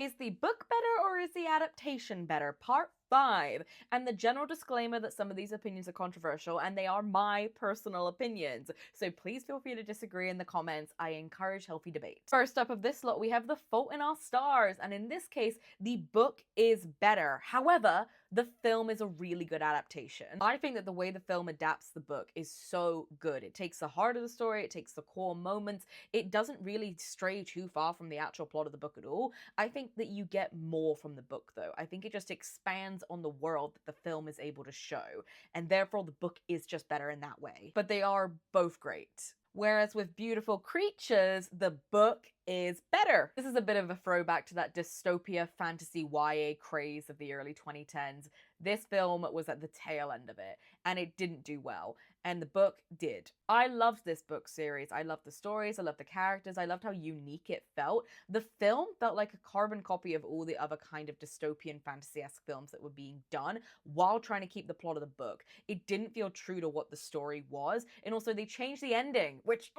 Is the book better or is the adaptation better? Part 5. And the general disclaimer that some of these opinions are controversial and they are my personal opinions. So please feel free to disagree in the comments. I encourage healthy debate. First up of this lot, we have The Fault in Our Stars. And in this case, the book is better. However, the film is a really good adaptation. I think that the way the film adapts the book is so good. It takes the heart of the story, it takes the core moments. It doesn't really stray too far from the actual plot of the book at all. I think that you get more from the book, though. I think it just expands on the world that the film is able to show, and therefore the book is just better in that way. But they are both great. Whereas with Beautiful Creatures, the book is better. This is a bit of a throwback to that dystopia fantasy YA craze of the early 2010s. This film was at the tail end of it, and it didn't do well, and the book did. I loved this book series. I loved the stories, I loved the characters, I loved how unique it felt. The film felt like a carbon copy of all the other kind of dystopian fantasy-esque films that were being done while trying to keep the plot of the book. It didn't feel true to what the story was, and also they changed the ending, which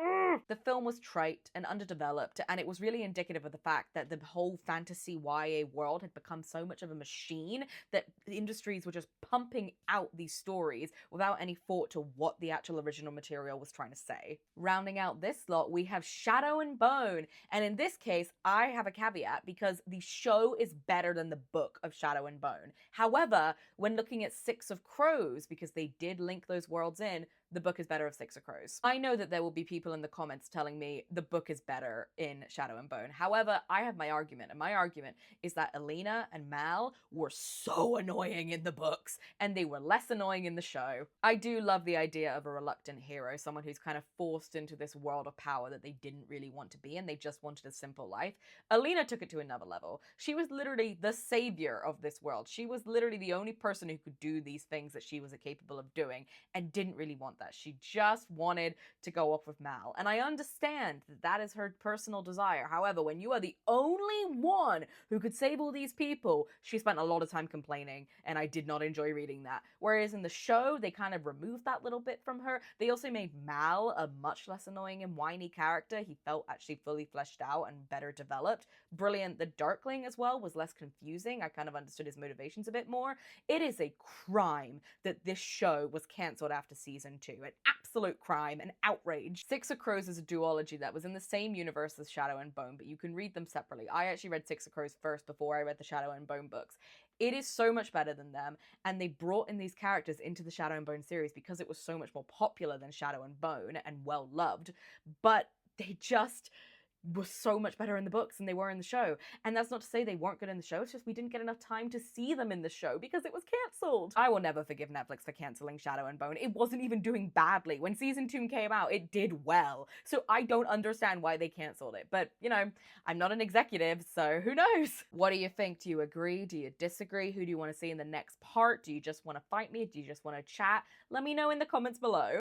the film was trite and underdeveloped, and it was really indicative of the fact that the whole fantasy YA world had become so much of a machine that the industries were just pumping out these stories without any thought to what the actual original material was trying to say. Rounding out this lot, we have Shadow and Bone, and in this case, I have a caveat because the show is better than the book of Shadow and Bone. However, when looking at Six of Crows, because they did link those worlds in, the book is better of Six of Crows. I know that there will be people in the comments telling me the book is better in Shadow and Bone. However, I have my argument, and my argument is that Alina and Mal were so annoying in the books, and they were less annoying in the show. I do love the idea of a reluctant hero, someone who's kind of forced into this world of power that they didn't really want to be in, they just wanted a simple life. Alina took it to another level. She was literally the savior of this world. She was literally the only person who could do these things that she was capable of doing, and didn't really want that. She just wanted to go off with Mal. And I understand that that is her personal desire. However, when you are the only one who could save all these people, she spent a lot of time complaining, and I did not enjoy reading that. Whereas in the show, they kind of removed that little bit from her. They also made Mal a much less annoying and whiny character. He felt actually fully fleshed out and better developed. Brilliant. The Darkling as well was less confusing. I kind of understood his motivations a bit more. It is a crime that this show was cancelled after season 2. An absolute crime, an outrage. Six of Crows is a duology that was in the same universe as Shadow and Bone, but you can read them separately. I actually read Six of Crows first before I read the Shadow and Bone books. It is so much better than them, and they brought in these characters into the Shadow and Bone series because it was so much more popular than Shadow and Bone and well loved, but they just were so much better in the books than they were in the show. And that's not to say they weren't good in the show, it's just we didn't get enough time to see them in the show because it was cancelled. I will never forgive Netflix for cancelling Shadow and Bone. It wasn't even doing badly. When season 2 came out, it did well. So I don't understand why they cancelled it. But, you know, I'm not an executive, so who knows? What do you think? Do you agree? Do you disagree? Who do you want to see in the next part? Do you just want to fight me? Do you just want to chat? Let me know in the comments below.